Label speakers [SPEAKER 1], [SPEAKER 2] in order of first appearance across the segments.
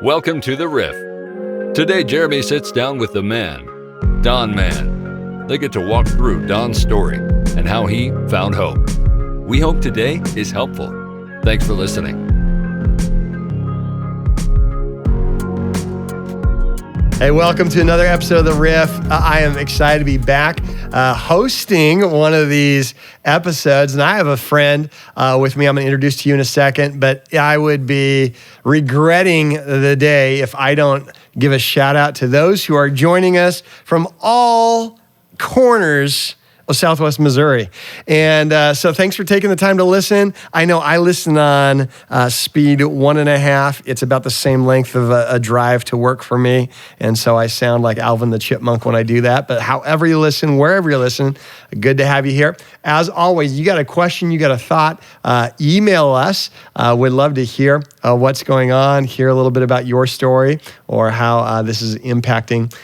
[SPEAKER 1] Welcome to the Riff. Today, Jeremy sits down with the man, Don Mann. They get to walk through Don's story and how he found hope. We hope today is helpful. Thanks for listening.
[SPEAKER 2] Hey, welcome to another episode of The Riff. I am excited to be back hosting one of these episodes. And I have a friend with me I'm going to introduce to you in a second. But I would be regretting the day if I don't give a shout out to those who are joining us from all corners of Southwest Missouri. And so thanks for taking the time to listen. I know I listen on speed 1.5. It's about the same length of a drive to work for me. And so I sound like Alvin the Chipmunk when I do that. But however you listen, wherever you listen, good to have you here. As always, you got a question, you got a thought, email us. We'd love to hear what's going on, hear a little bit about your story or how this is impacting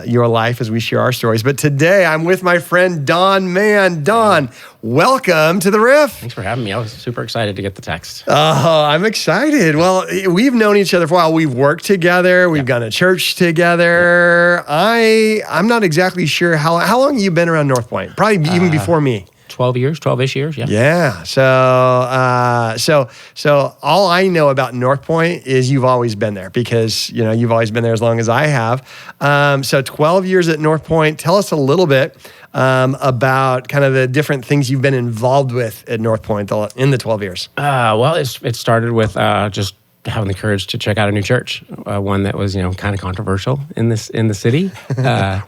[SPEAKER 2] your life as we share our stories. But today I'm with my friend Don Mann. Don, welcome to the Riff.
[SPEAKER 3] Thanks for having me. I was super excited to get the text.
[SPEAKER 2] Oh, I'm excited. Well, we've known each other for a while. We've worked together. We've gone to church together. I'm not exactly sure how long have you been around North Point? Probably even before me.
[SPEAKER 3] 12-ish years, yeah.
[SPEAKER 2] Yeah. So all I know about North Point is you've always been there because, you know, you've always been there as long as I have. So 12 years at North Point. Tell us a little bit about kind of the different things you've been involved with at North Point in the 12 years.
[SPEAKER 3] Well, it started with just having the courage to check out a new church, one that was, kind of controversial in the city.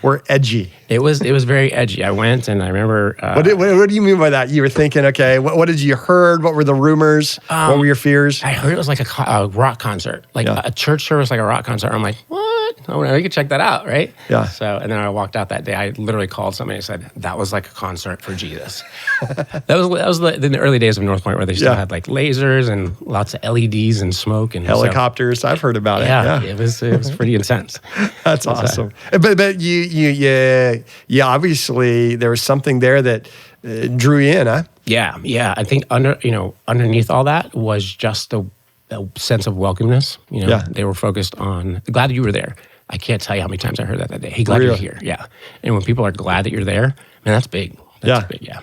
[SPEAKER 2] We're edgy.
[SPEAKER 3] It was very edgy. I went and I remember.
[SPEAKER 2] What do you mean by that? You were thinking, okay, what did you heard? What were the rumors? What were your fears?
[SPEAKER 3] I heard it was like a rock concert, like a church service, like a rock concert. I'm like, what? Oh, we could check that out, right?
[SPEAKER 2] Yeah.
[SPEAKER 3] So, and then I walked out that day. I literally called somebody and said, that was like a concert for Jesus. that was in the early days of North Point where they still had like lasers and lots of LEDs and smoke and
[SPEAKER 2] helicopters. I've heard about it.
[SPEAKER 3] Yeah. It was pretty intense.
[SPEAKER 2] That's awesome. But you obviously there was something there that drew you in, huh?
[SPEAKER 3] Yeah. I think underneath all that was just a sense of welcomeness. They were focused on glad you were there. I can't tell you how many times I heard that day. Hey, glad you're here. Yeah. And when people are glad that you're there, man, that's big. That's big. Yeah.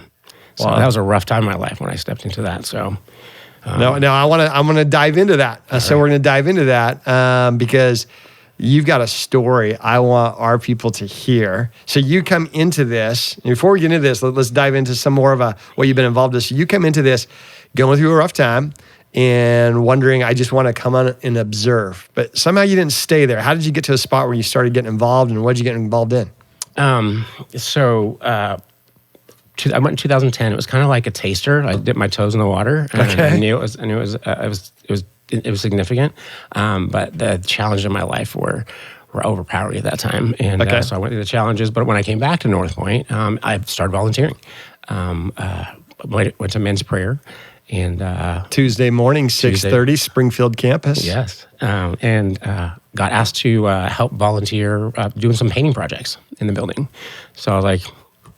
[SPEAKER 3] So that was a rough time in my life when I stepped into that. So
[SPEAKER 2] no, I want to dive into that. So we're going to dive into that because you've got a story I want our people to hear. So you come into this. Before we get into this, let's dive into some more of what you've been involved in. So you come into this going through a rough time and wondering, I just want to come on and observe. But somehow you didn't stay there. How did you get to a spot where you started getting involved, and what did you get involved in?
[SPEAKER 3] I went in 2010. It was kind of like a taster. I dipped my toes in the water, and I knew it was significant. But the challenges in my life were overpowering at that time, and so I went through the challenges. But when I came back to North Point, I started volunteering. Went to men's prayer. And
[SPEAKER 2] Tuesday morning, 6:30, Springfield campus.
[SPEAKER 3] Yes, and got asked to help volunteer doing some painting projects in the building. So I was like,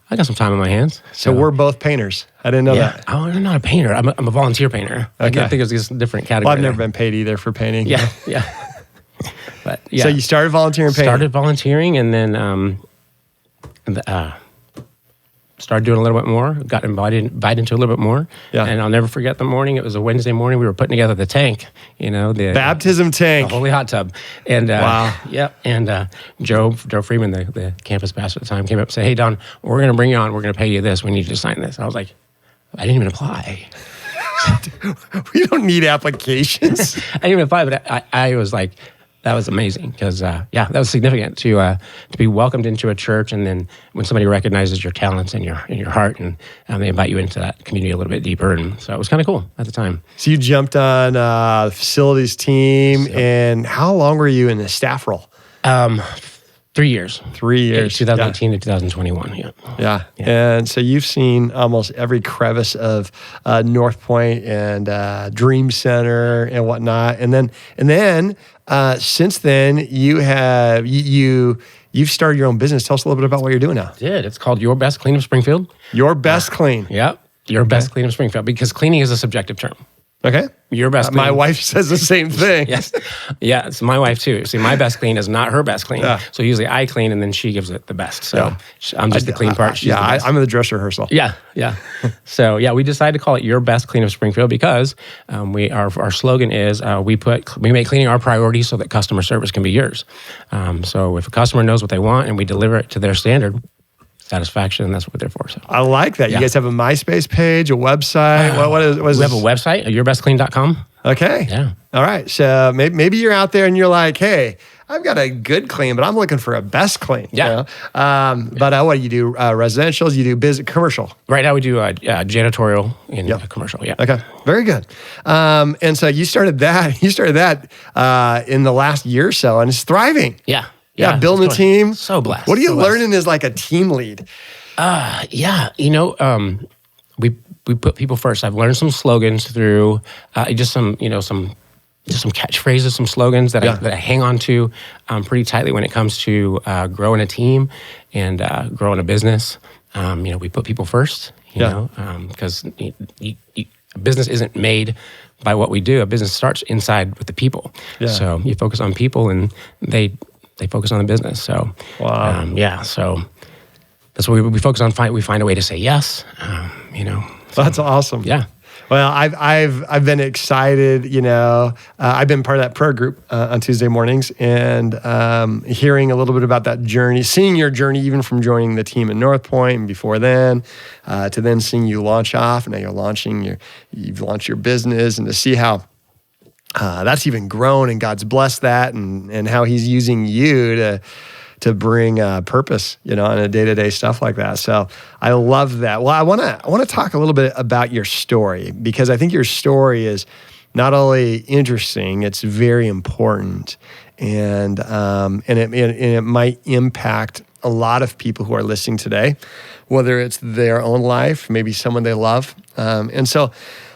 [SPEAKER 3] I got some time on my hands.
[SPEAKER 2] So we're both painters. I didn't know that.
[SPEAKER 3] I'm not a painter. I'm a volunteer painter.
[SPEAKER 2] Okay.
[SPEAKER 3] I think it's a different category.
[SPEAKER 2] Well, I've never been paid either for painting.
[SPEAKER 3] Yeah. But yeah.
[SPEAKER 2] So you started volunteering painting.
[SPEAKER 3] Started volunteering, and then started doing a little bit more, got invited into a little bit more. Yeah. And I'll never forget the morning. It was a Wednesday morning. We were putting together the tank, the
[SPEAKER 2] baptism tank.
[SPEAKER 3] The holy hot tub. And
[SPEAKER 2] wow.
[SPEAKER 3] Yep. And Joe Freeman, the campus pastor at the time, came up and said, hey, Don, we're going to bring you on. We're going to pay you this. We need you to sign this. I was like, I didn't even apply.
[SPEAKER 2] We don't need applications.
[SPEAKER 3] I didn't even apply, but I was like, that was amazing because, that was significant to be welcomed into a church, and then when somebody recognizes your talents and your heart, and they invite you into that community a little bit deeper, and so it was kind of cool at the time.
[SPEAKER 2] So you jumped on the facilities team, and how long were you in the staff role?
[SPEAKER 3] 3 years.
[SPEAKER 2] 3 years.
[SPEAKER 3] 2018 to 2021,
[SPEAKER 2] yeah. And so you've seen almost every crevice of North Point and Dream Center and whatnot. And then since then, you've started your own business. Tell us a little bit about what you're doing now.
[SPEAKER 3] I did. It's called Your Best Clean of Springfield.
[SPEAKER 2] Your Best Clean.
[SPEAKER 3] Yep. Your Best Clean of Springfield, because cleaning is a subjective term.
[SPEAKER 2] Okay.
[SPEAKER 3] Your best clean.
[SPEAKER 2] My wife says the same thing.
[SPEAKER 3] Yes. Yeah, it's my wife too. See, my best clean is not her best clean.
[SPEAKER 2] Yeah.
[SPEAKER 3] So usually I clean and then she gives it the best. So
[SPEAKER 2] Yeah.
[SPEAKER 3] I'm just the clean part. She's the best.
[SPEAKER 2] I'm in the dress rehearsal.
[SPEAKER 3] Yeah. So we decided to call it Your Best Clean of Springfield because our slogan is we make cleaning our priority so that customer service can be yours. So if a customer knows what they want and we deliver it to their standard, satisfaction, and that's what we're there for. So
[SPEAKER 2] I like that. You guys have a MySpace page, a website. What is
[SPEAKER 3] we have a website, yourbestclean.com.
[SPEAKER 2] Okay.
[SPEAKER 3] Yeah.
[SPEAKER 2] All right. So maybe you're out there and you're like, hey, I've got a good clean, but I'm looking for a best clean.
[SPEAKER 3] Yeah.
[SPEAKER 2] You know? But what do you do? Residentials? You do business, commercial?
[SPEAKER 3] Right now we do janitorial in commercial. Yeah.
[SPEAKER 2] Okay. Very good. And so you started that. In the last year or so, and it's thriving.
[SPEAKER 3] Yeah.
[SPEAKER 2] Yeah. Building a team.
[SPEAKER 3] So blessed.
[SPEAKER 2] What are you
[SPEAKER 3] so blessed.
[SPEAKER 2] learning as like a team lead?
[SPEAKER 3] We put people first. I've learned some slogans through just some catchphrases, some slogans that I hang on to pretty tightly when it comes to growing a team and growing a business. We put people first, because a business isn't made by what we do. A business starts inside with the people. Yeah. So you focus on people and they focus on the business. So,
[SPEAKER 2] wow.
[SPEAKER 3] So that's what we focus on. We find a way to say yes,
[SPEAKER 2] So that's awesome.
[SPEAKER 3] Yeah.
[SPEAKER 2] Well, I've been excited. I've been part of that prayer group on Tuesday mornings, and hearing a little bit about that journey, seeing your journey, even from joining the team in North Point and before then, to then seeing you launch off. Now you've launched your business, and to see how that's even grown, and God's blessed that, and how He's using you to bring purpose, on a day-to-day stuff like that. So I love that. Well, I want to talk a little bit about your story, because I think your story is not only interesting, it's very important, and it might impact a lot of people who are listening today, whether it's their own life, maybe someone they love, and so.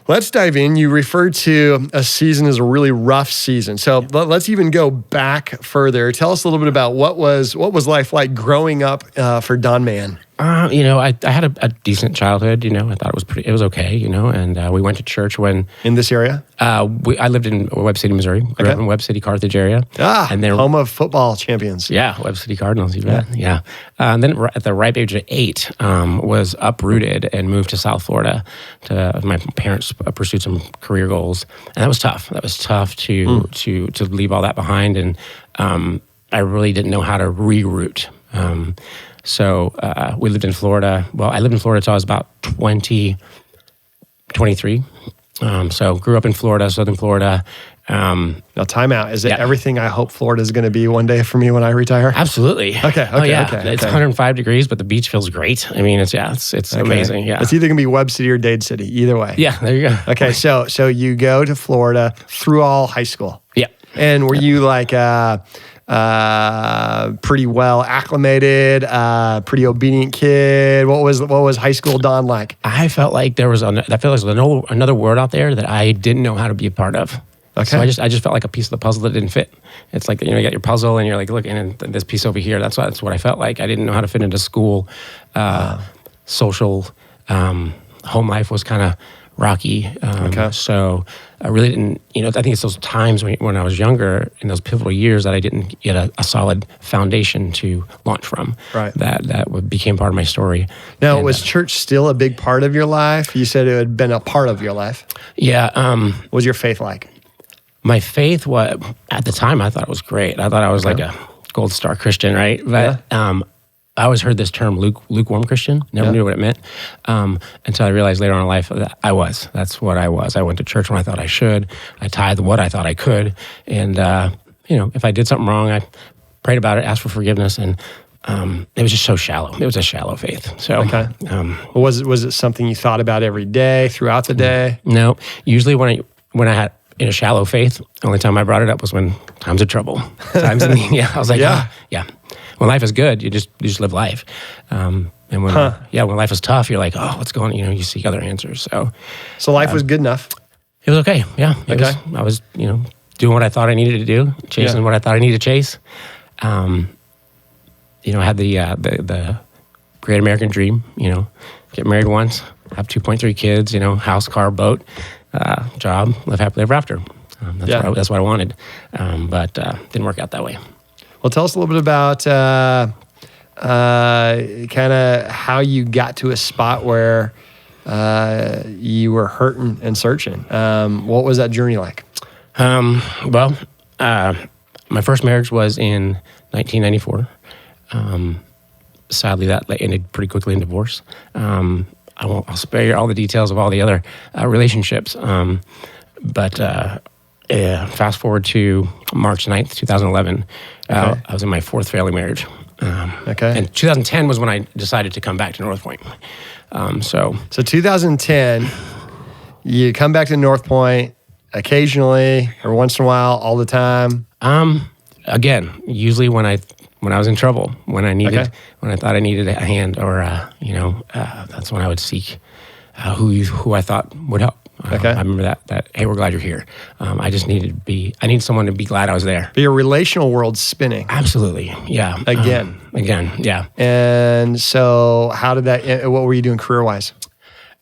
[SPEAKER 2] Let's dive in. You referred to a season as a really rough season. So let's even go back further. Tell us a little bit about what was life like growing up for Don Mann?
[SPEAKER 3] I had a decent childhood. I thought it was okay. And we went to church when
[SPEAKER 2] in this area.
[SPEAKER 3] I lived in Webb City, Missouri. Grew up in Webb City, Carthage area.
[SPEAKER 2] And then home of football champions.
[SPEAKER 3] Yeah, Webb City Cardinals. You bet. Yeah. And then at the ripe age of 8, was uprooted and moved to South Florida. My parents pursued some career goals, and that was tough. That was tough to leave all that behind, and I really didn't know how to reroute. So we lived in Florida. Well, I lived in Florida until I was about 23. So grew up in Florida, Southern Florida.
[SPEAKER 2] Now, time out. Is it everything I hope Florida is going to be one day for me when I retire?
[SPEAKER 3] Absolutely.
[SPEAKER 2] Okay.
[SPEAKER 3] It's 105 degrees, but the beach feels great. I mean, it's amazing. Yeah.
[SPEAKER 2] It's either going to be Webb City or Dade City. Either way.
[SPEAKER 3] Yeah, there you go.
[SPEAKER 2] Okay, so you go to Florida through all high school.
[SPEAKER 3] Yeah.
[SPEAKER 2] And were you like pretty well acclimated, pretty obedient kid? What was high school Don like?
[SPEAKER 3] I felt like there was another word out there that I didn't know how to be a part of. Okay. So I just felt like a piece of the puzzle that didn't fit. It's like, you got your puzzle and you're like, look, and this piece over here, that's what I felt like. I didn't know how to fit into school. Social, home life was kind of rocky. So I really didn't, I think it's those times when I was younger, in those pivotal years, that I didn't get a solid foundation to launch from.
[SPEAKER 2] Right.
[SPEAKER 3] That became part of my story.
[SPEAKER 2] Now, was church still a big part of your life? You said it had been a part of your life.
[SPEAKER 3] Yeah.
[SPEAKER 2] What was your faith like?
[SPEAKER 3] My faith, at the time, I thought it was great. I thought I was like a gold star Christian, right? But I always heard this term, lukewarm Christian. Never knew what it meant until I realized later on in life that I was. That's what I was. I went to church when I thought I should. I tithed what I thought I could. And, if I did something wrong, I prayed about it, asked for forgiveness, and it was just so shallow. It was a shallow faith. So,
[SPEAKER 2] was it something you thought about every day, throughout the day?
[SPEAKER 3] No. Usually when I had in a shallow faith, the only time I brought it up was when times of trouble. I was like, when life is good, you just live life. And when life is tough, you're like, oh, what's going on? You seek other answers. So
[SPEAKER 2] life was good enough.
[SPEAKER 3] It was okay. Yeah. I was, doing what I thought I needed to do, chasing what I thought I needed to chase. I had the great American dream, get married once, have 2.3 kids, house, car, boat. job, live happily ever after. That's what I wanted, but didn't work out that way.
[SPEAKER 2] Well, tell us a little bit about kind of how you got to a spot where you were hurting and searching. What was that journey like?
[SPEAKER 3] My first marriage was in 1994. Sadly, that ended pretty quickly in divorce. I'll spare you all the details of all the other relationships. But fast forward to March 9th, 2011. I was in my fourth failing marriage. And 2010 was when I decided to come back to North Point. So 2010,
[SPEAKER 2] you come back to North Point occasionally or once in a while, all the time?
[SPEAKER 3] Again, usually when I was in trouble, when I thought I needed a hand, or that's when I would seek who I thought would help. I remember that. Hey, we're glad you're here. I need someone to be glad I was there.
[SPEAKER 2] But your relational world's spinning.
[SPEAKER 3] Absolutely, yeah. Again, yeah.
[SPEAKER 2] And so, how did that? What were you doing career-wise?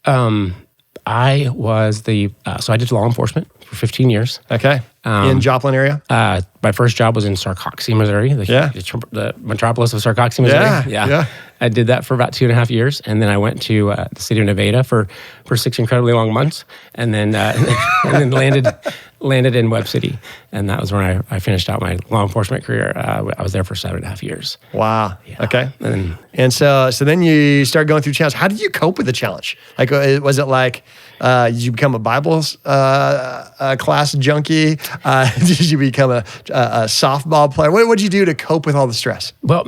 [SPEAKER 3] I was so I did law enforcement for 15 years.
[SPEAKER 2] Okay. In Joplin area?
[SPEAKER 3] My first job was in Sarcoxie, Missouri, the metropolis of Sarcoxie, Missouri. Yeah. I did that for about 2.5 years, and then I went to the city of Nevada for 6 incredibly long months, and then landed in Webb City, and that was when I finished out my law enforcement career. I was there for 7.5 years.
[SPEAKER 2] Wow.
[SPEAKER 3] Yeah.
[SPEAKER 2] Okay. And so then you start going through challenge. How did you cope with the challenge? Like, was it like, did you become a Bible class junkie? Did you become a softball player? What did you do to cope with all the stress?
[SPEAKER 3] Well,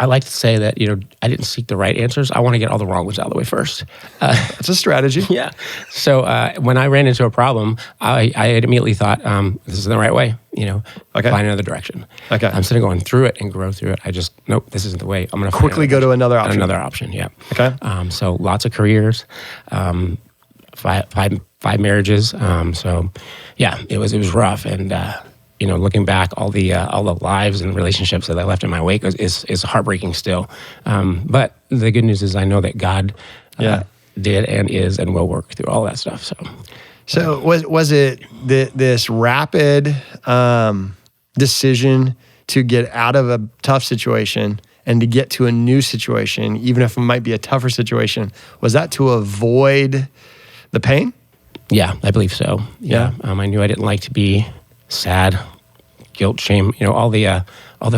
[SPEAKER 3] I like to say that, I didn't seek the right answers. I want to get all the wrong ones out of the way first.
[SPEAKER 2] That's a strategy.
[SPEAKER 3] Yeah. So when I ran into a problem, I immediately thought, this is the right way, find another direction.
[SPEAKER 2] Okay.
[SPEAKER 3] Instead of going through it and grow through it, I just, nope, this isn't the way. I'm going to
[SPEAKER 2] quickly go to another option.
[SPEAKER 3] Another option, yeah.
[SPEAKER 2] Okay.
[SPEAKER 3] So lots of careers, five marriages. So yeah, it was rough. And, looking back, all the lives and relationships that I left in my wake is heartbreaking still. But the good news is I know that God did and is and will work through all that stuff.
[SPEAKER 2] So was it this rapid decision to get out of a tough situation and to get to a new situation, even if it might be a tougher situation? Was that to avoid the pain?
[SPEAKER 3] Yeah, I believe so. Yeah. I knew I didn't like to be sad, guilt, shame, all the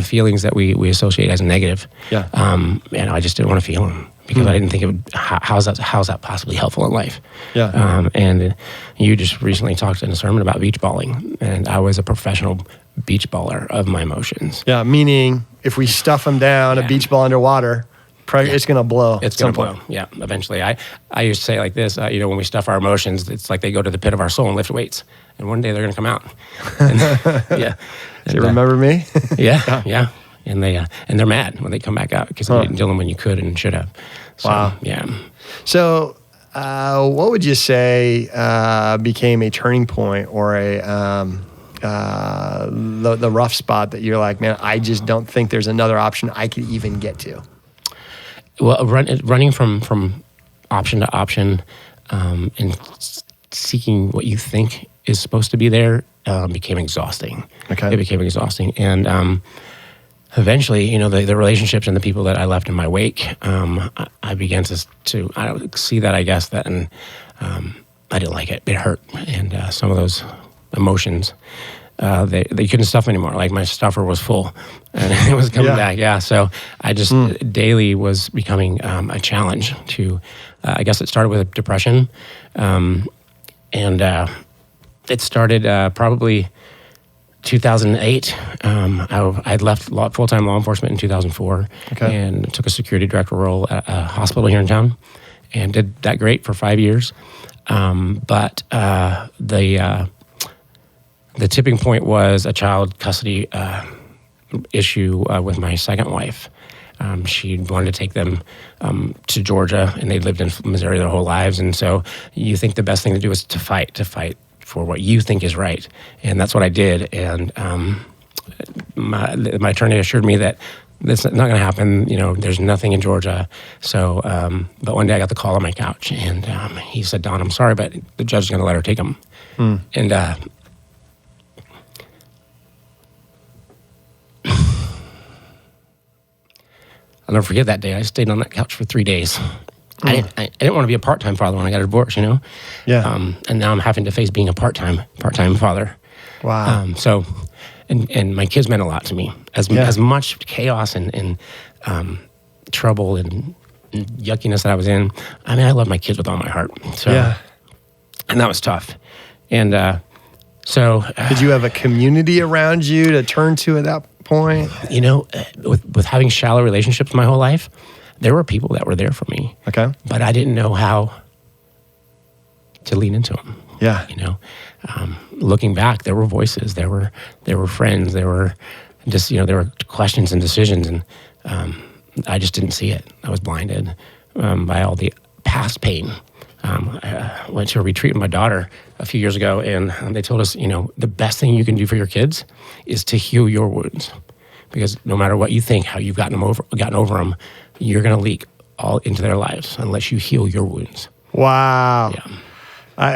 [SPEAKER 3] feelings that we associate as negative.
[SPEAKER 2] Yeah.
[SPEAKER 3] And I just didn't want to feel them because I didn't think it would. How's that possibly helpful in life?
[SPEAKER 2] Yeah.
[SPEAKER 3] And you just recently talked in a sermon about beach balling, and I was a professional beach baller of my emotions.
[SPEAKER 2] Yeah, meaning if we stuff them down, a beach ball underwater, it's going to blow.
[SPEAKER 3] It's going to blow. Yeah, eventually. I used to say like this, when we stuff our emotions, it's like they go to the pit of our soul and lift weights. And one day they're going to come out. Yeah.
[SPEAKER 2] Do you remember me?
[SPEAKER 3] Yeah. And they're mad when they come back out because you didn't deal them when you could and should have. So,
[SPEAKER 2] wow.
[SPEAKER 3] Yeah.
[SPEAKER 2] So what would you say became a turning point or the rough spot that you're like, man, I just don't think there's another option I could even get to?
[SPEAKER 3] Well, running from option to option and seeking what you think is supposed to be there became exhausting.
[SPEAKER 2] Okay.
[SPEAKER 3] It became exhausting. And eventually, the relationships and the people that I left in my wake, I began to see that, I guess, and I didn't like it. It hurt. And some of those emotions, they couldn't stuff anymore. Like my stuffer was full and it was coming back. Yeah. So I just daily was becoming a challenge to, I guess it started with depression. And it started probably 2008. I'd left full-time law enforcement in 2004 and took a security director role at a hospital here in town and did that great for 5 years. But the tipping point was a child custody issue with my second wife. She wanted to take them to Georgia, and they'd lived in Missouri their whole lives. And so you think the best thing to do is to fight for what you think is right. And that's what I did. And my attorney assured me that that's not going to happen. There's nothing in Georgia. So, but one day I got the call on my couch, and he said, Don, I'm sorry, but the judge is going to let her take him. And I'll never forget that day. I stayed on that couch for 3 days. I didn't want to be a part-time father when I got a divorce,
[SPEAKER 2] Yeah.
[SPEAKER 3] And now I'm having to face being a part-time father.
[SPEAKER 2] Wow.
[SPEAKER 3] And my kids meant a lot to me. As much chaos and trouble and yuckiness that I was in, I love my kids with all my heart. So, and that was tough. And did you have a community around you to turn to at that point? With having shallow relationships my whole life, there were people that were there for me.
[SPEAKER 2] Okay.
[SPEAKER 3] But I didn't know how to lean into them.
[SPEAKER 2] Yeah.
[SPEAKER 3] Looking back, there were voices, there were friends, there were just, there were questions and decisions, and I just didn't see it. I was blinded by all the past pain. I went to a retreat with my daughter a few years ago, and they told us, the best thing you can do for your kids is to heal your wounds, because no matter what you think, how you've gotten over them, you're going to leak all into their lives unless you heal your wounds.
[SPEAKER 2] Wow.
[SPEAKER 3] Yeah.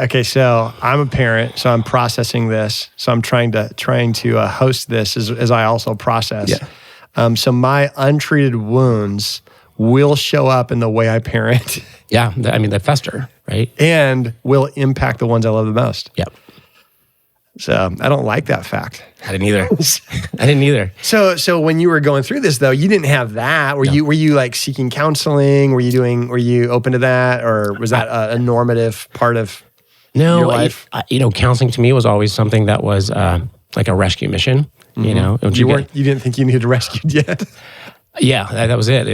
[SPEAKER 2] Okay, so I'm a parent, so I'm processing this. So I'm trying to host this as I also process.
[SPEAKER 3] Yeah.
[SPEAKER 2] So my untreated wounds will show up in the way I parent.
[SPEAKER 3] Yeah, they fester, right?
[SPEAKER 2] And will impact the ones I love the most.
[SPEAKER 3] Yep.
[SPEAKER 2] So I don't like that fact.
[SPEAKER 3] I didn't either.
[SPEAKER 2] So when you were going through this though, you didn't have that. Were you like seeking counseling? Were you open to that, or was that a normative part of your life?
[SPEAKER 3] Counseling to me was always something that was like a rescue mission.
[SPEAKER 2] You didn't think you needed rescued yet?
[SPEAKER 3] Yeah, that was it.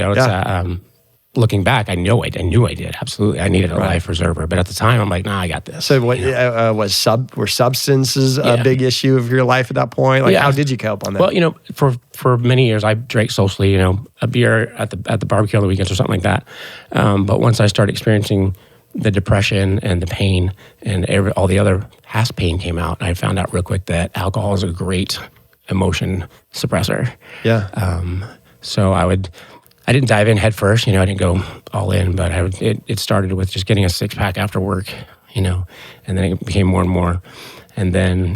[SPEAKER 3] Looking back, I knew I did. Absolutely. I needed a life preserver. But at the time, I'm like, nah, I got this.
[SPEAKER 2] So what were substances a big issue of your life at that point? Like, how did you cope on that?
[SPEAKER 3] Well, for many years, I drank socially, a beer at the barbecue on the weekends or something like that. But once I started experiencing the depression and the pain and all the other past pain came out, I found out real quick that alcohol is a great emotion suppressor.
[SPEAKER 2] Yeah.
[SPEAKER 3] So I didn't dive in head first, I didn't go all in, but it started with just getting a 6-pack after work, and then it became more and more. And then,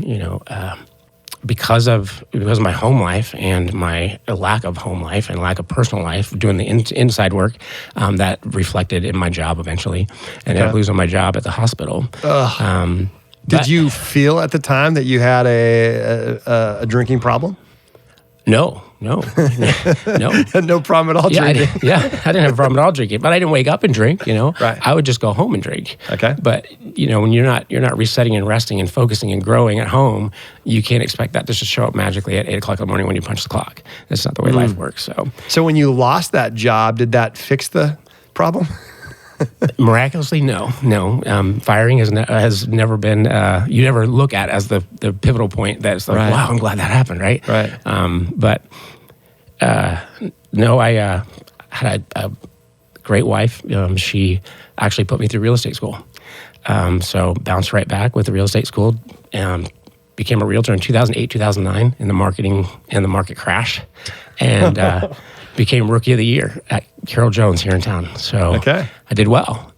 [SPEAKER 3] because of my home life and my lack of home life and lack of personal life, doing the inside work, that reflected in my job eventually, and ended up losing my job at the hospital.
[SPEAKER 2] Did you feel at the time that you had a drinking problem?
[SPEAKER 3] No. No
[SPEAKER 2] problem at all drinking.
[SPEAKER 3] I didn't have a problem at all drinking, but I didn't wake up and drink,
[SPEAKER 2] Right.
[SPEAKER 3] I would just go home and drink.
[SPEAKER 2] Okay.
[SPEAKER 3] But, when you're not resetting and resting and focusing and growing at home, you can't expect that to just show up magically at 8 o'clock in the morning when you punch the clock. That's not the way life works.
[SPEAKER 2] So when you lost that job, did that fix the problem?
[SPEAKER 3] Miraculously, no. Firing has never been, you never look at as the pivotal point that's like, wow, I'm glad that happened, right?
[SPEAKER 2] Right.
[SPEAKER 3] No, I had a great wife. She actually put me through real estate school. So bounced right back with the real estate school. Became a realtor in 2008, 2009 in the market crash. And became Rookie of the Year at Carroll Jones here in town. So I did well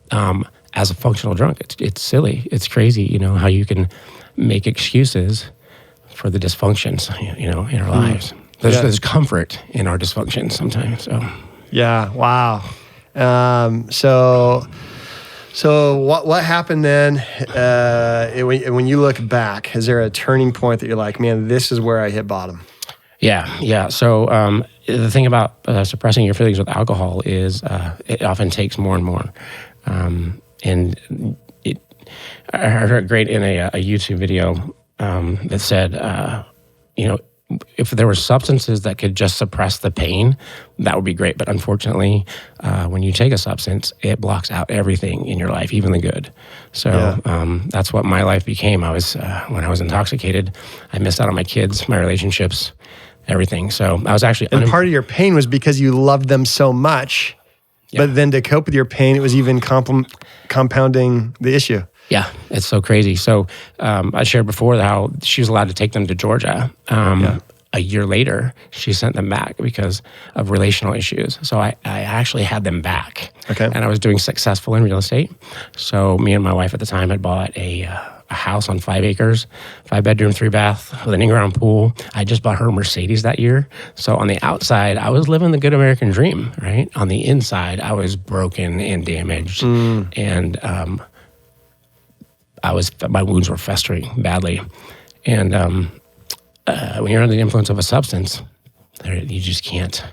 [SPEAKER 3] as a functional drunk. It's silly. It's crazy, how you can make excuses for the dysfunctions, in our lives. There's comfort in our dysfunction sometimes. So.
[SPEAKER 2] Yeah. Wow. So what happened then? When you look back, is there a turning point that you're like, man, this is where I hit bottom?
[SPEAKER 3] Yeah. So the thing about suppressing your feelings with alcohol is it often takes more and more. I heard great in a YouTube video that said, if there were substances that could just suppress the pain, that would be great. But unfortunately, when you take a substance, it blocks out everything in your life, even the good. So that's what my life became. When I was intoxicated, I missed out on my kids, my relationships, everything. So I was actually...
[SPEAKER 2] And part of your pain was because you loved them so much, but then to cope with your pain, it was even compounding the issue.
[SPEAKER 3] Yeah, it's so crazy. So I shared before how she was allowed to take them to Georgia. a year later, she sent them back because of relational issues. So I actually had them back.
[SPEAKER 2] Okay.
[SPEAKER 3] And I was doing successful in real estate. So me and my wife at the time had bought a house on 5 acres, 5-bedroom, 3-bath with an in-ground pool. I just bought her a Mercedes that year. So on the outside, I was living the good American dream, right? On the inside, I was broken and damaged. And my wounds were festering badly. And when you're under the influence of a substance, you just can't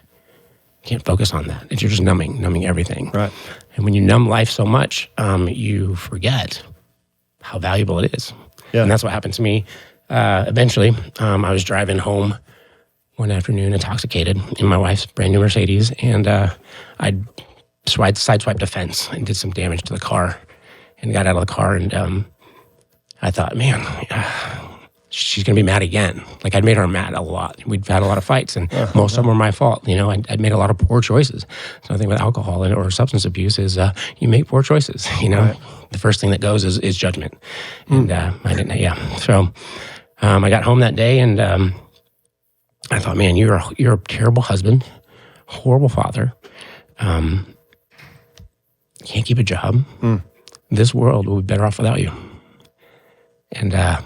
[SPEAKER 3] focus on that. You're just numbing everything.
[SPEAKER 2] Right.
[SPEAKER 3] And when you numb life so much, you forget how valuable it is.
[SPEAKER 2] Yeah.
[SPEAKER 3] And that's what happened to me. Eventually, I was driving home one afternoon intoxicated in my wife's brand new Mercedes, and I sideswiped a fence and did some damage to the car and got out of the car, and I thought, man, she's going to be mad again. Like, I'd made her mad a lot. We'd had a lot of fights, and most of them were my fault. You know, I'd made a lot of poor choices. So I think with alcohol or substance abuse is you make poor choices, you know. Right. The first thing that goes is judgment. And I didn't, So I got home that day, and I thought, man, you're a terrible husband, horrible father. Can't keep a job. This world will be better off without you. And I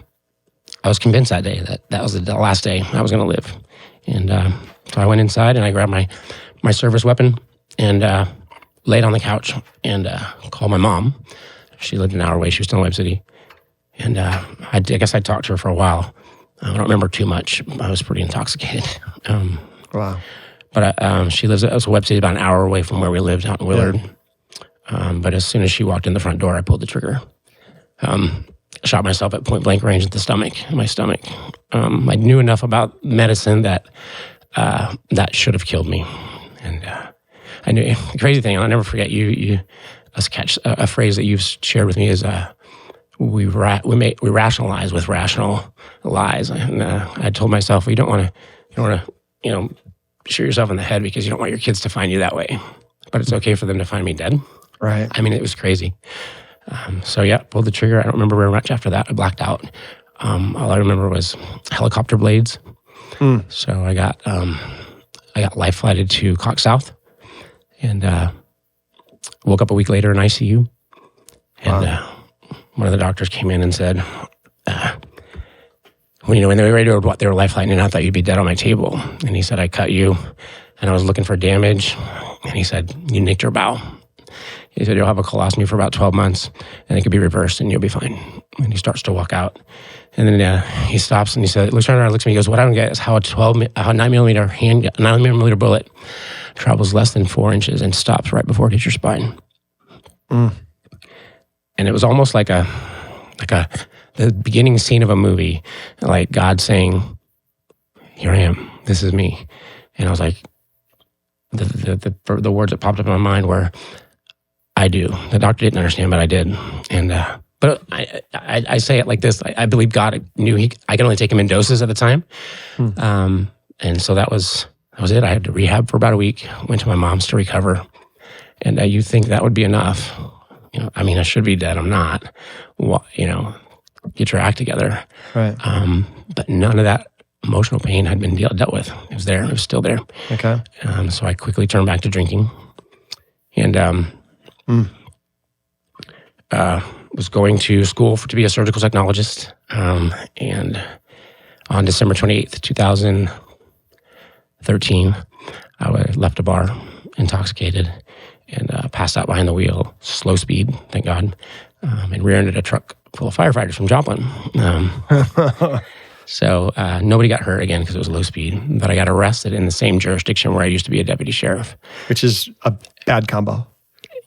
[SPEAKER 3] was convinced that day that was the last day I was going to live. And so I went inside and I grabbed my service weapon and laid on the couch and called my mom. She lived an hour away. She was still in Web City. And I guess I talked to her for a while. I don't remember too much. I was pretty intoxicated.
[SPEAKER 2] Wow.
[SPEAKER 3] But she lives at Web City, about an hour away from where we lived out in Willard. Yeah. But as soon as she walked in the front door, I pulled the trigger. Shot myself at point blank range at my stomach. I knew enough about medicine that should have killed me. And I knew the crazy thing, and I'll never forget let's catch a phrase that you've shared with me is we rationalize with rational lies. And I told myself, you don't want to shoot yourself in the head because you don't want your kids to find you that way. But it's okay for them to find me dead.
[SPEAKER 2] Right.
[SPEAKER 3] I mean, it was crazy. So pulled the trigger. I don't remember very much after that. I blacked out. All I remember was helicopter blades. So I got life flighted to Cox South, and woke up a week later in ICU. And one of the doctors came in and said, when they were ready to they were life flighting, and I thought you'd be dead on my table. And he said, I cut you, and I was looking for damage. And he said, you nicked your bowel. He said, you'll have a colostomy for about 12 months, and it could be reversed, and you'll be fine. And he starts to walk out. And then he stops, and he said, looks around, looks at me, he goes, what I don't get is how a 9mm bullet travels less than 4 inches and stops right before it hits your spine. And it was almost like the beginning scene of a movie, like God saying, here I am, this is me. And I was like, the words that popped up in my mind were, I do. The doctor didn't understand, but I did. And but I say it like this: I believe God knew I could only take him in doses at the time, and so that was it. I had to rehab for about a week. Went to my mom's to recover, and you think that would be enough? I mean, I should be dead. I'm not. Get your act together. Right. But none of that emotional pain had been dealt with. It was there. It was still there.
[SPEAKER 2] Okay.
[SPEAKER 3] So I quickly turned back to drinking, and was going to school to be a surgical technologist. And on December 28th, 2013, I left a bar intoxicated and passed out behind the wheel, slow speed, thank God, and rear-ended a truck full of firefighters from Joplin. So nobody got hurt again because it was low speed, but I got arrested in the same jurisdiction where I used to be a deputy sheriff.
[SPEAKER 2] Which is a bad combo.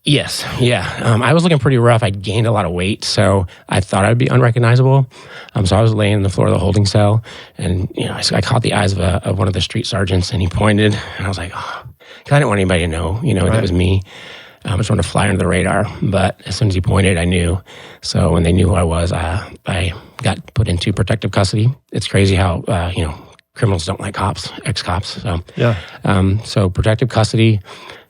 [SPEAKER 3] Yes, yeah. I was looking pretty rough. I'd gained a lot of weight, so I thought I'd be unrecognizable. So I was laying on the floor of the holding cell, and I caught the eyes of one of the street sergeants, and he pointed, and I was like, oh, because I didn't want anybody to know, right. It was me. I just wanted to fly under the radar, but as soon as he pointed, I knew. So when they knew who I was, I got put into protective custody. It's crazy how criminals don't like cops, ex-cops. So so protective custody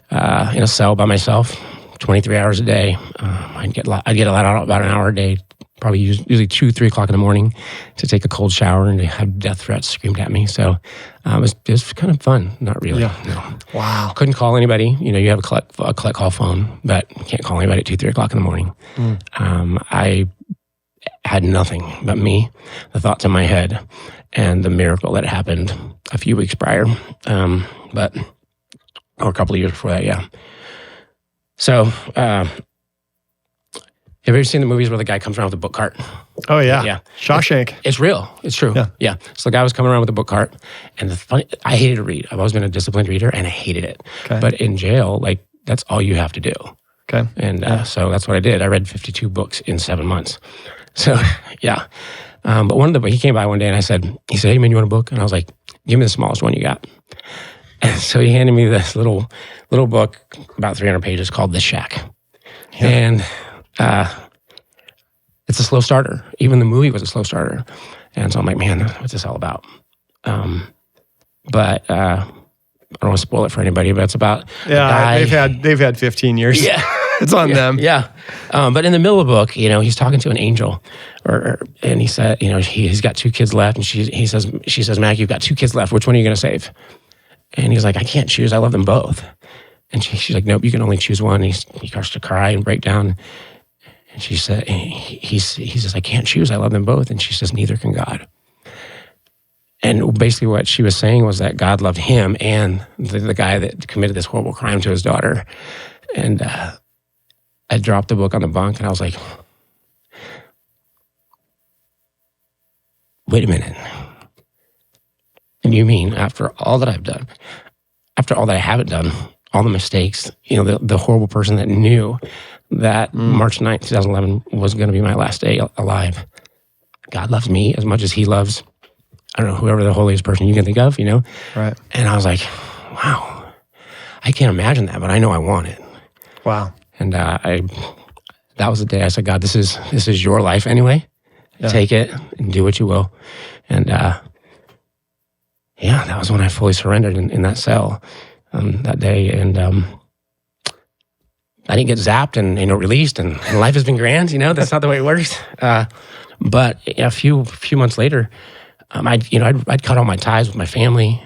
[SPEAKER 3] in a cell by myself. 23 hours a day. I'd get let out about an hour a day probably usually 2, 3 o'clock in the morning to take a cold shower and to have death threats screamed at me. So it was kind of fun. Not really.
[SPEAKER 2] Yeah.
[SPEAKER 3] No.
[SPEAKER 2] Wow.
[SPEAKER 3] Couldn't call anybody. You have a collect call phone, but you can't call anybody at 2, 3 o'clock in the morning. I had nothing but me, the thoughts in my head, and the miracle that happened a few weeks prior, or a couple of years before that, yeah. So, have you ever seen the movies where the guy comes around with a book cart?
[SPEAKER 2] Oh, yeah.
[SPEAKER 3] Yeah.
[SPEAKER 2] Shawshank.
[SPEAKER 3] It's real. It's true. Yeah. So the guy was coming around with a book cart, and I hated to read. I've always been a disciplined reader, and I hated it.
[SPEAKER 2] Okay.
[SPEAKER 3] But in jail, that's all you have to do.
[SPEAKER 2] Okay.
[SPEAKER 3] And so that's what I did. I read 52 books in 7 months. So, yeah. But he came by one day and he said, "Hey man, you want a book?" And I was like, "Give me the smallest one you got." And so he handed me this little book, about 300 pages, called The Shack. Yeah. And it's a slow starter. Even the movie was a slow starter. And so I'm like, man, what's this all about? But I don't want to spoil it for anybody, but it's about a guy.
[SPEAKER 2] They've had 15 years.
[SPEAKER 3] Yeah.
[SPEAKER 2] It's on them.
[SPEAKER 3] Yeah. But in the middle of the book, he's talking to an angel, and he said, he's got 2 kids left, and she says, "Mac, you've got 2 kids left. Which one are you going to save?" And he's like, "I can't choose. I love them both." And she's like, "Nope, you can only choose one." And he starts to cry and break down. And she said, he says, "I can't choose. I love them both." And she says, "Neither can God." And basically what she was saying was that God loved him and the guy that committed this horrible crime to his daughter. And I dropped the book on the bunk, and I was like, wait a minute. And you mean after all that I've done, after all that I haven't done, all the mistakes, the horrible person that knew that March 9th, 2011 was going to be my last day alive, God loves me as much as he loves, I don't know, whoever the holiest person you can think of,
[SPEAKER 2] Right.
[SPEAKER 3] And I was like, wow, I can't imagine that, but I know I want it.
[SPEAKER 2] Wow.
[SPEAKER 3] And that was the day I said, "God, this is your life anyway. Yeah. Take it and do what you will." And that was when I fully surrendered in that cell that day. And I didn't get zapped and released, and life has been grand. That's not the way it works. But a few months later, I'd cut all my ties with my family.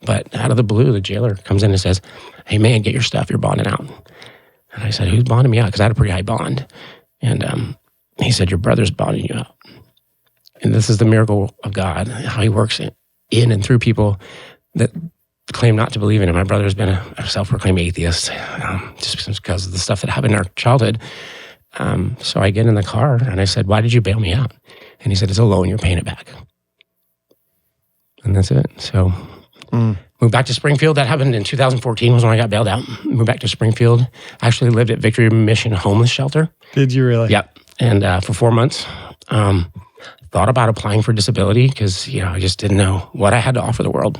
[SPEAKER 3] But out of the blue, the jailer comes in and says, "Hey man, get your stuff. You're bonding out." And I said, "Who's bonding me out?" Because I had a pretty high bond. And he said, "Your brother's bonding you out." And this is the miracle of God, how he works in and through people that claim not to believe in him. My brother's been a self-proclaimed atheist just because of the stuff that happened in our childhood. So I get in the car and I said, "Why did you bail me out?" And he said, "It's a loan, you're paying it back." And that's it. So moved back to Springfield. That happened in 2014 was when I got bailed out. Moved back to Springfield. I actually lived at Victory Mission Homeless Shelter.
[SPEAKER 2] Did you really?
[SPEAKER 3] Yep. And for 4 months, thought about applying for disability because, I just didn't know what I had to offer the world.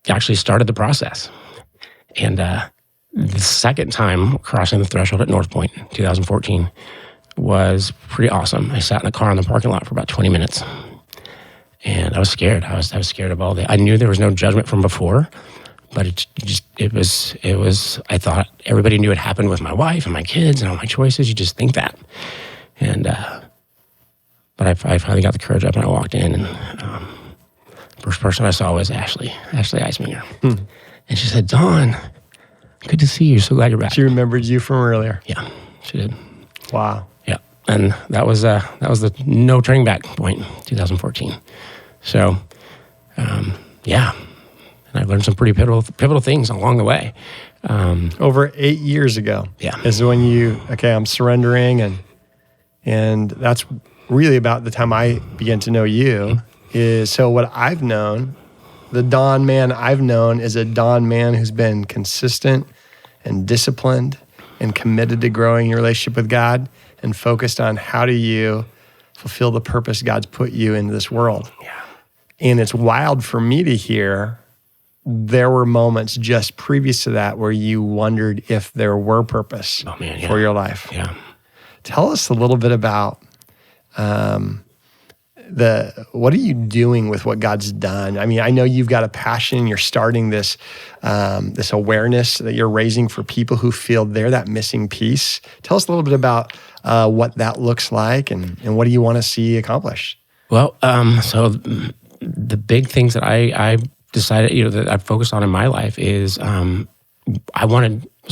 [SPEAKER 3] Actually started the process. And the second time crossing the threshold at North Point, 2014, was pretty awesome. I sat in the car in the parking lot for about 20 minutes. And I was scared. I was scared of all that. I knew there was no judgment from before, but it was, I thought everybody knew it happened with my wife and my kids and all my choices. You just think that. And, but I finally got the courage up and I walked in, and first person I saw was Ashley Eisminger. And she said, "Don, good to see you. So glad you're back."
[SPEAKER 2] She remembered you from earlier.
[SPEAKER 3] Yeah, she did.
[SPEAKER 2] Wow.
[SPEAKER 3] Yeah. And that was the no turning back point, 2014. So, yeah, and I learned some pretty pivotal things along the way.
[SPEAKER 2] Over 8 years ago,
[SPEAKER 3] yeah,
[SPEAKER 2] is when I'm surrendering, and that's really about the time I began to know you. So what I've known, the Don Mann I've known, is a Don Mann who's been consistent and disciplined and committed to growing your relationship with God and focused on how do you fulfill the purpose God's put you into this world.
[SPEAKER 3] Yeah.
[SPEAKER 2] And it's wild for me to hear there were moments just previous to that where you wondered if there were purpose for your life.
[SPEAKER 3] Yeah.
[SPEAKER 2] Tell us a little bit about what are you doing with what God's done? I mean, I know you've got a passion. You're starting this awareness that you're raising for people who feel they're that missing piece. Tell us a little bit about what that looks like and what do you want to see accomplished?
[SPEAKER 3] Well, so the big things that I decided, that I focused on in my life is so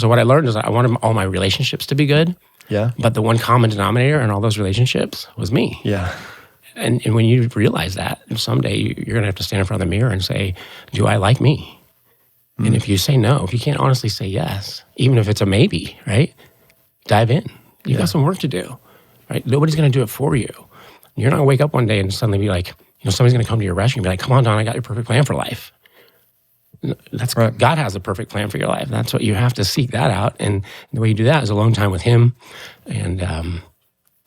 [SPEAKER 3] what I learned is I wanted all my relationships to be good.
[SPEAKER 2] Yeah.
[SPEAKER 3] But the one common denominator in all those relationships was me.
[SPEAKER 2] Yeah.
[SPEAKER 3] And when you realize that, someday you're going to have to stand in front of the mirror and say, do I like me? Mm. And if you say no, if you can't honestly say yes, even if it's a maybe, right? Dive in. You've got some work to do, right? Nobody's going to do it for you. You're not going to wake up one day and suddenly be like, somebody's going to come to your rescue and be like, come on, Don, I got your perfect plan for life. That's right. God has a perfect plan for your life. That's what you have to seek that out. And the way you do that is alone time with Him and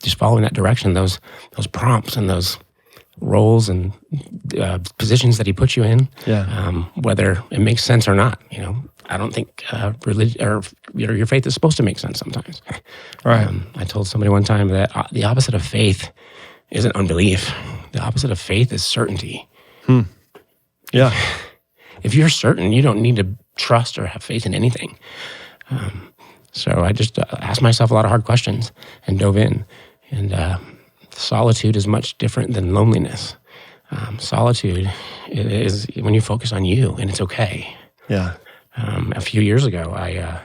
[SPEAKER 3] just following that direction, those prompts and those roles and positions that He puts you in, whether it makes sense or not. I don't think religion or your faith is supposed to make sense sometimes.
[SPEAKER 2] Right.
[SPEAKER 3] I told somebody one time that the opposite of faith isn't unbelief. The opposite of faith is certainty.
[SPEAKER 2] Yeah.
[SPEAKER 3] If you're certain, you don't need to trust or have faith in anything. So I just asked myself a lot of hard questions and dove in. And solitude is much different than loneliness. Solitude is when you focus on you, and it's okay.
[SPEAKER 2] Yeah.
[SPEAKER 3] A few years ago, I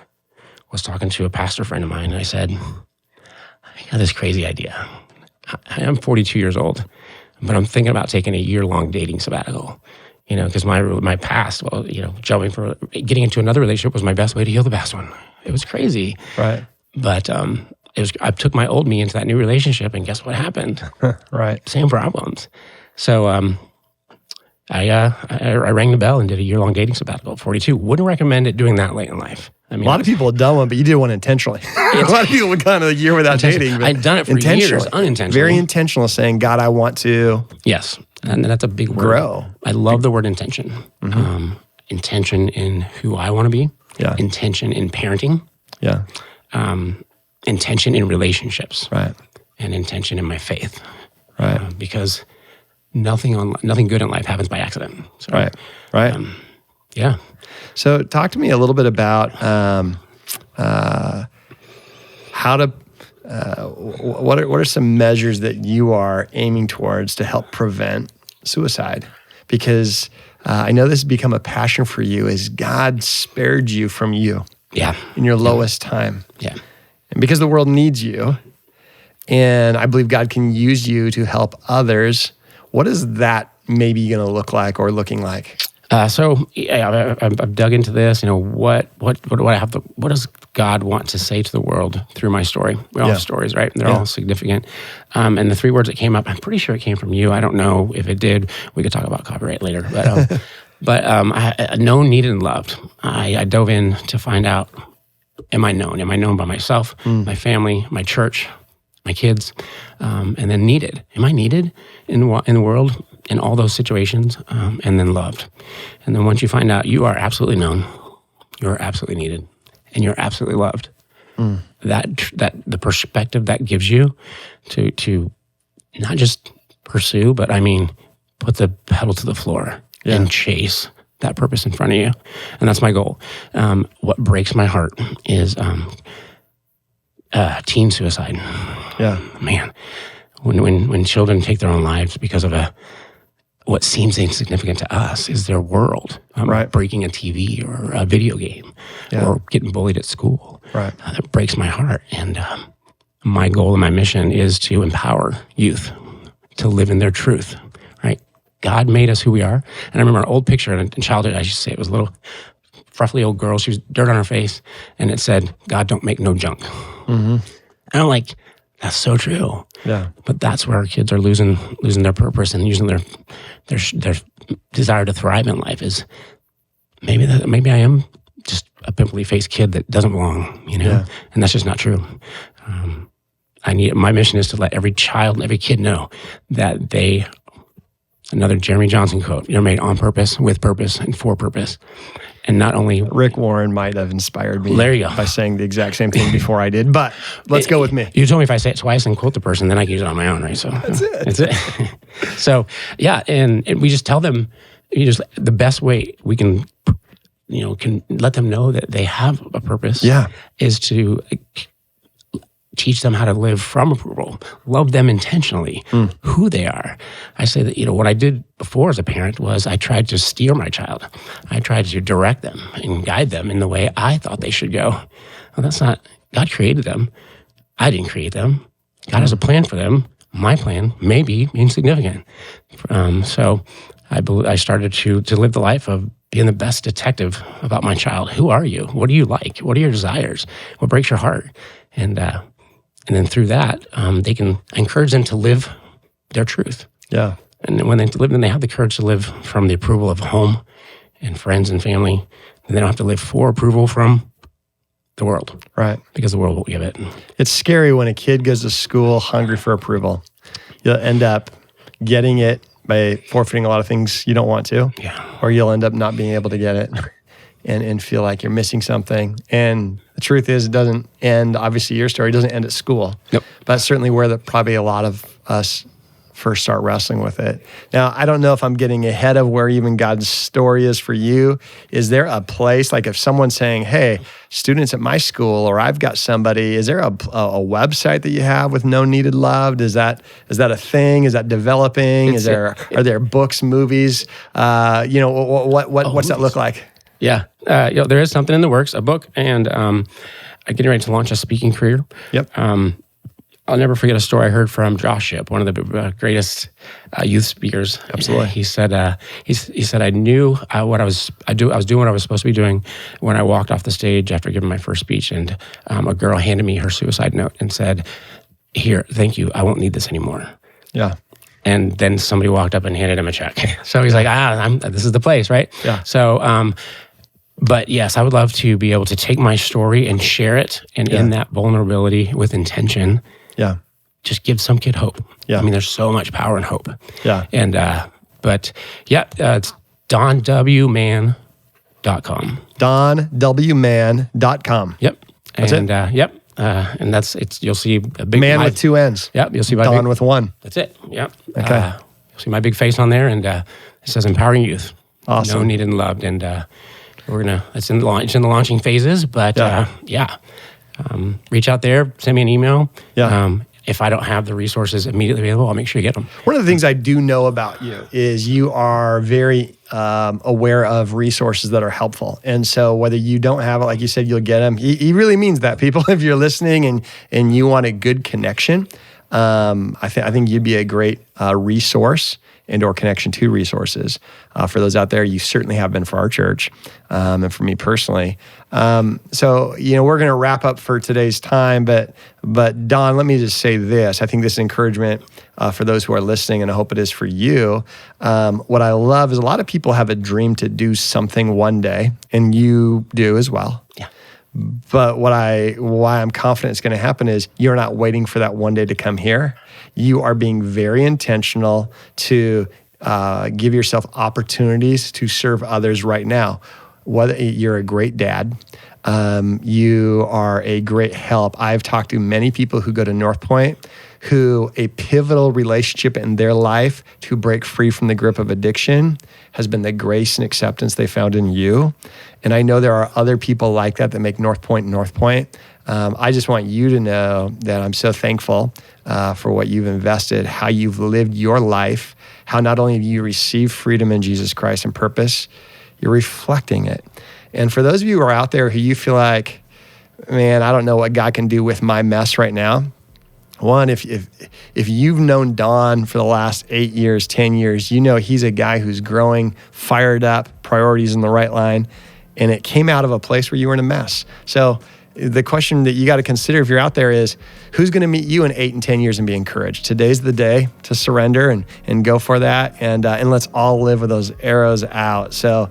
[SPEAKER 3] was talking to a pastor friend of mine, and I said, I got this crazy idea. I'm 42 years old, but I'm thinking about taking a year-long dating sabbatical. Because my past, getting into another relationship was my best way to heal the past one. It was crazy.
[SPEAKER 2] Right.
[SPEAKER 3] But I took my old me into that new relationship, and guess what happened?
[SPEAKER 2] Right.
[SPEAKER 3] Same problems. So I rang the bell and did a year-long dating sabbatical at 42. Wouldn't recommend it doing that late in life. I mean,
[SPEAKER 2] a lot of people have done one, but you did one intentionally. A lot of people would kind of a year without dating. But
[SPEAKER 3] I'd done it for years, unintentionally.
[SPEAKER 2] Very intentional, saying, God, I want to...
[SPEAKER 3] Yes, and that's a big word.
[SPEAKER 2] Grow.
[SPEAKER 3] I love the word intention. Mm-hmm. Intention in who I want to be.
[SPEAKER 2] Yeah.
[SPEAKER 3] Intention in parenting.
[SPEAKER 2] Yeah.
[SPEAKER 3] Intention in relationships.
[SPEAKER 2] Right.
[SPEAKER 3] And intention in my faith.
[SPEAKER 2] Right.
[SPEAKER 3] Because nothing good in life happens by accident. So,
[SPEAKER 2] right. Right.
[SPEAKER 3] Yeah.
[SPEAKER 2] So talk to me a little bit about how to, what are some measures that you are aiming towards to help prevent suicide? Because I know this has become a passion for you as God spared you from you in your lowest time.
[SPEAKER 3] Yeah.
[SPEAKER 2] And because the world needs you, and I believe God can use you to help others, what is that maybe going to look like or looking like?
[SPEAKER 3] I've dug into this. What do I have? What does God want to say to the world through my story? We all have stories, right? And they're all significant. And the three words that came up, I'm pretty sure it came from you. I don't know if it did. We could talk about copyright later. But I known, needed, and loved. I dove in to find out: am I known? Am I known by myself, my family, my church, my kids? And then needed. Am I needed in the world? In all those situations, and then loved. And then once you find out you are absolutely known, you're absolutely needed, and you're absolutely loved, that the perspective that gives you to not just pursue, but put the pedal to the floor and chase that purpose in front of you. And that's my goal. What breaks my heart is teen suicide.
[SPEAKER 2] Yeah.
[SPEAKER 3] Man, when children take their own lives because of what seems insignificant to us is their world. Breaking a TV or a video game or getting bullied at school.
[SPEAKER 2] Right.
[SPEAKER 3] That breaks my heart. And my goal and my mission is to empower youth to live in their truth, right? God made us who we are. And I remember an old picture in childhood, I used to say it was a little fruffly old girl. She was dirt on her face. And it said, God don't make no junk. Mm-hmm. And I'm like, that's so true.
[SPEAKER 2] Yeah.
[SPEAKER 3] But that's where our kids are losing their purpose and using their desire to thrive in life is maybe I am just a pimply faced kid that doesn't belong, and that's just not true. My mission is to let every child and every kid know that they, another Jeremy Johnson quote, you're made on purpose, with purpose, and for purpose. And not only...
[SPEAKER 2] Rick Warren might have inspired me
[SPEAKER 3] there you go.
[SPEAKER 2] by saying the exact same thing before I did, but let's go with me.
[SPEAKER 3] You told me if I say it twice and quote the person, then I can use it on my own, right? So
[SPEAKER 2] That's it.
[SPEAKER 3] So, yeah, and we just tell them, the best way we can, can let them know that they have a purpose is to teach them how to live from approval, love them intentionally, who they are. I say that, what I did before as a parent was I tried to steer my child. I tried to direct them and guide them in the way I thought they should go. Well, that's not, God created them. I didn't create them. God has a plan for them. My plan may be insignificant. So I started to live the life of being the best detective about my child. Who are you? What do you like? What are your desires? What breaks your heart? And then through that, I encourage them to live their truth.
[SPEAKER 2] Yeah.
[SPEAKER 3] And when they live, then they have the courage to live from the approval of home and friends and family. And they don't have to live for approval from the world.
[SPEAKER 2] Right.
[SPEAKER 3] Because the world won't give it.
[SPEAKER 2] It's scary when a kid goes to school hungry for approval. You'll end up getting it by forfeiting a lot of things you don't want to.
[SPEAKER 3] Yeah.
[SPEAKER 2] Or you'll end up not being able to get it and feel like you're missing something. And the truth is, it doesn't end, obviously your story doesn't end at school.
[SPEAKER 3] Yep.
[SPEAKER 2] But that's certainly where probably a lot of us first start wrestling with it. Now, I don't know if I'm getting ahead of where even God's story is for you. Is there a place, like if someone's saying, hey, students at my school, or I've got somebody, is there a website that you have with No Needed Loved? Is that a thing? Is that developing? Are there books, movies? What's that look like?
[SPEAKER 3] Yeah, there is something in the works, a book, and I'm getting ready to launch a speaking career.
[SPEAKER 2] Yep.
[SPEAKER 3] I'll never forget a story I heard from Josh Shipp, one of the greatest youth speakers.
[SPEAKER 2] Absolutely.
[SPEAKER 3] He said, I knew I was doing what I was supposed to be doing when I walked off the stage after giving my first speech, and a girl handed me her suicide note and said, "Here, thank you. I won't need this anymore."
[SPEAKER 2] Yeah.
[SPEAKER 3] And then somebody walked up and handed him a check. So he's like, this is the place, right?
[SPEAKER 2] Yeah.
[SPEAKER 3] So, but yes, I would love to be able to take my story and share it, and in that vulnerability with intention, just give some kid hope.
[SPEAKER 2] Yeah.
[SPEAKER 3] I mean, there's so much power in hope.
[SPEAKER 2] Yeah.
[SPEAKER 3] And, it's donwman.com.
[SPEAKER 2] donwman.com.
[SPEAKER 3] Yep.
[SPEAKER 2] That's
[SPEAKER 3] it?
[SPEAKER 2] Yep.
[SPEAKER 3] And you'll see a big
[SPEAKER 2] man with two N's.
[SPEAKER 3] Yep. You'll see my
[SPEAKER 2] Don with one.
[SPEAKER 3] That's it. Yep.
[SPEAKER 2] Okay.
[SPEAKER 3] You'll see my big face on there, and it says empowering youth.
[SPEAKER 2] Awesome.
[SPEAKER 3] No Needed and Loved. And it's in the launching phases, but reach out there, send me an email.
[SPEAKER 2] Yeah.
[SPEAKER 3] If I don't have the resources immediately available, I'll make sure you get them.
[SPEAKER 2] One of the things I do know about you is you are very aware of resources that are helpful. And so whether you don't have it, like you said, you'll get them. He really means that, people. If you're listening and you want a good connection, I think you'd be a great resource and or connection to resources for those out there. You certainly have been for our church and for me personally. So, we're going to wrap up for today's time, but Don, let me just say this. I think this encouragement for those who are listening, and I hope it is for you. What I love is a lot of people have a dream to do something one day, and you do as well.
[SPEAKER 3] Yeah.
[SPEAKER 2] But why I'm confident it's going to happen is you're not waiting for that one day to come here. You are being very intentional to give yourself opportunities to serve others right now. Whether you're a great dad, you are a great help. I've talked to many people who go to North Point who a pivotal relationship in their life to break free from the grip of addiction has been the grace and acceptance they found in you. And I know there are other people like that make North Point North Point. I just want you to know that I'm so thankful for what you've invested, how you've lived your life, how not only have you received freedom in Jesus Christ and purpose, you're reflecting it. And for those of you who are out there who you feel like, man, I don't know what God can do with my mess right now. One, if you've known Don for the last 8 years, 10 years, he's a guy who's growing, fired up, priorities in the right line, and it came out of a place where you were in a mess. So the question that you got to consider if you're out there is, who's going to meet you in 8 and 10 years and be encouraged? Today's the day to surrender and go for that, and let's all live with those arrows out. So,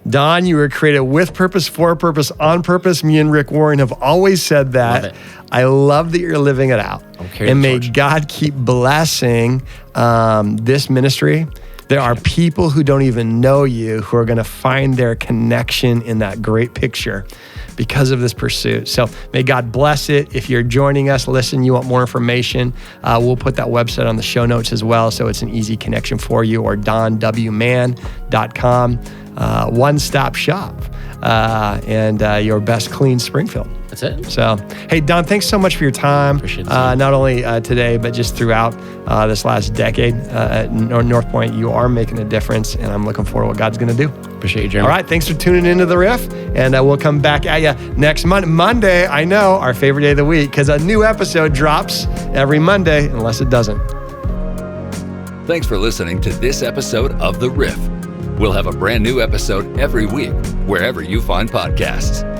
[SPEAKER 2] Don, you were created with purpose, for purpose, on purpose. Me and Rick Warren have always said that.
[SPEAKER 3] Love it.
[SPEAKER 2] I love that you're living it out.
[SPEAKER 3] Okay,
[SPEAKER 2] and may God keep blessing this ministry. There are people who don't even know you who are going to find their connection in that great picture, because of this pursuit. So may God bless it. If you're joining us, listen, you want more information, we'll put that website on the show notes as well, so it's an easy connection for you, or donwmann.com. One-stop shop and your best clean Springfield.
[SPEAKER 3] That's it.
[SPEAKER 2] So, hey, Don, thanks so much for your time.
[SPEAKER 3] Appreciate it.
[SPEAKER 2] Not only today, but just throughout this last decade at North Point. You are making a difference, and I'm looking forward to what God's going to do.
[SPEAKER 3] Appreciate you, Jeremy.
[SPEAKER 2] All right, thanks for tuning into The Riff, and we'll come back at you next Monday. I know, our favorite day of the week, because a new episode drops every Monday, unless it doesn't.
[SPEAKER 1] Thanks for listening to this episode of The Riff. We'll have a brand new episode every week, wherever you find podcasts.